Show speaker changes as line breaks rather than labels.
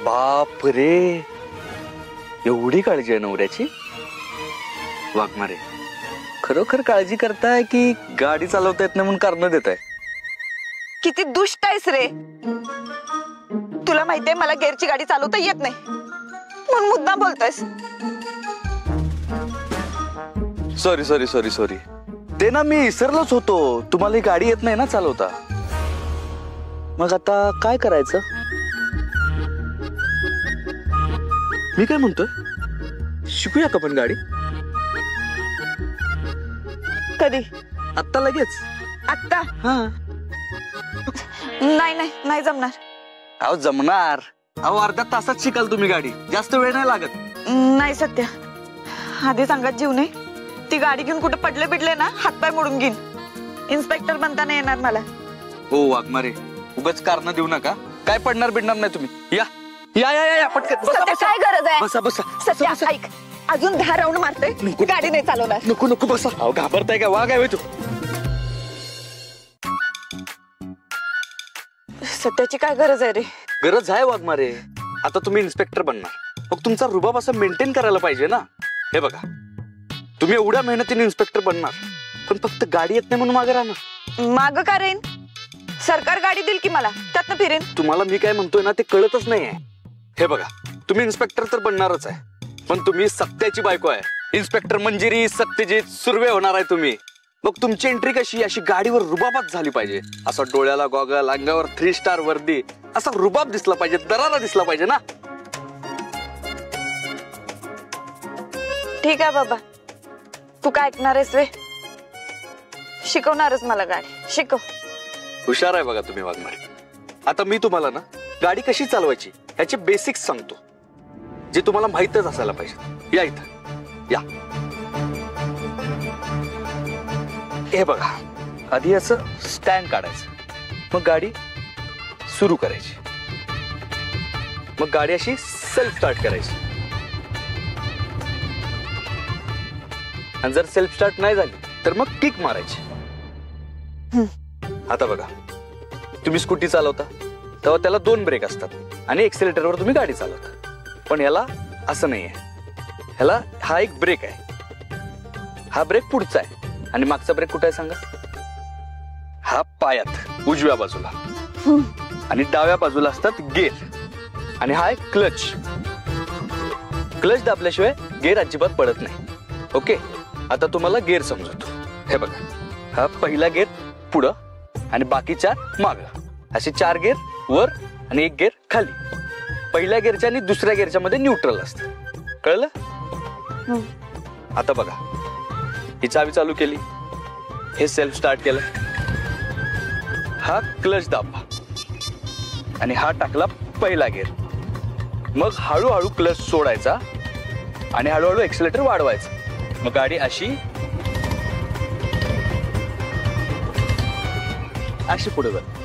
बाप रे, एवढी काळजी आहे नवऱ्याची? वाघमारे, खरोखर काळजी करताय की गाडी चालवता येत नाही म्हणून कारण देत आहे?
किती दुष्ट आहेस रे. तुला माहितीये मला गेअरची गाडी चालवता येत नाही म्हणून मुद्दाम बोलतोयस.
सॉरी सॉरी सॉरी सॉरी, ते ना मी विसरलोच होतो, तुम्हाला ही गाडी येत नाही ना चालवता. मग आता काय करायचं? मी काय म्हणतोय, शिकूया का पण गाडी?
कधी?
आत्ता लगेच?
आत्ता?
हा.
नाही नाही नाही जमणार.
अहो जमणार. अहो अर्ध्या तासात शिकाल तुम्ही गाडी, जास्त वेळ नाही लागत.
नाही सत्या, आधी सांगत जीव नाही. ती गाडी घेऊन कुठे पडले बिडले ना हातपाय मोडून घेईन. इन्स्पेक्टर बनता नाही येणार मला.
हो वाघमारे, उगाच कारण देऊ नका. काय पडणार बिडणार नाही तुम्ही. या या या या पटकन बसा.
काय गरज आहे?
बसा बसा.
सत्या ऐक, अजून 10 राऊंड मारते, गाडी नाही चालवणार.
नको नको बसा. अहो घाबरताय का? वाघ आहे तू.
सत्याची काय गरज आहे रे?
गरज आहे वाघमारे. आता तुम्ही इन्स्पेक्टर बनणार, मग तुमचा रुबाब असं मेंटेन करायला पाहिजे ना. हे बघा, तुम्ही एवढ्या मेहनतीने इन्स्पेक्टर बनणार, पण फक्त गाडी येत नाही म्हणून मागे राहणार.
माग का रेन? सरकार गाडी देईल की मला, त्यातनं फिरेन.
तुम्हाला मी काय म्हणतोय ना ते कळतच नाहीये. हे बघा, तुम्ही इन्स्पेक्टर तर बनणारच आहे, पण तुम्ही सत्याची बायको आहे. इन्स्पेक्टर मंजिरी सत्यजित सुर्वे होणार आहे तुम्ही. मग तुमची एंट्री कशी अशी गाडीवर रुबाबात झाली पाहिजे. असं डोळ्याला गॉगल, अंगावर 3 स्टार वर्दी, असा रुबाब दिसला पाहिजे, दरारा दिसला पाहिजे ना.
ठीक आहे बाबा, तू काय ऐकणार आहेस वे? शिकवणारच मला गाडी, शिकव.
हुशार आहे बघा तुम्ही वाघमारे. आता मी तुम्हाला ना गाडी कशी चालवायची याचे बेसिक्स सांगतो, जे तुम्हाला माहितच असायला पाहिजे. या इथं या. हे बघा, आधी असं स्टँड काढायचं, मग गाडी सुरू करायची, मग गाडी अशी सेल्फ स्टार्ट करायची. आणि जर सेल्फ स्टार्ट नाही झाली तर मग किक मारायची. आता बघा, तुम्ही स्कूटी चालवता तेव्हा त्याला 2 ब्रेक असतात आणि एक्सेलेटरवर तुम्ही गाडी चालवता. पण याला असं नाहीये. ह्याला हा एक ब्रेक आहे, हा ब्रेक पुढचा आहे आणि मागचा ब्रेक कुठे आहे सांगा? हा पायात उजव्या बाजूला, आणि डाव्या बाजूला असतात गेअर, आणि हा एक क्लच. क्लच दाबल्याशिवाय गेअर अजिबात पडत नाही. ओके, आता तुम्हाला गेअर समजतो. हे बघा, हा पहिला गेअर पुढं आणि बाकी 4 मागं, असे 4 गेअर वर आणि 1 गेअर खाली. पहिल्या गेअरच्या आणि दुसऱ्या गेअरच्या मध्ये न्यूट्रल असतं. कळलं? आता बघा, ही चावी चालू केली, हे सेल्फ स्टार्ट केलं, हा क्लच दाबला आणि हा टाकला पहिला गेअर. मग हळूहळू क्लच सोडायचा आणि हळूहळू एक्सेलेटर वाढवायचं. मग गाडी अशी अशी पुढे जाते.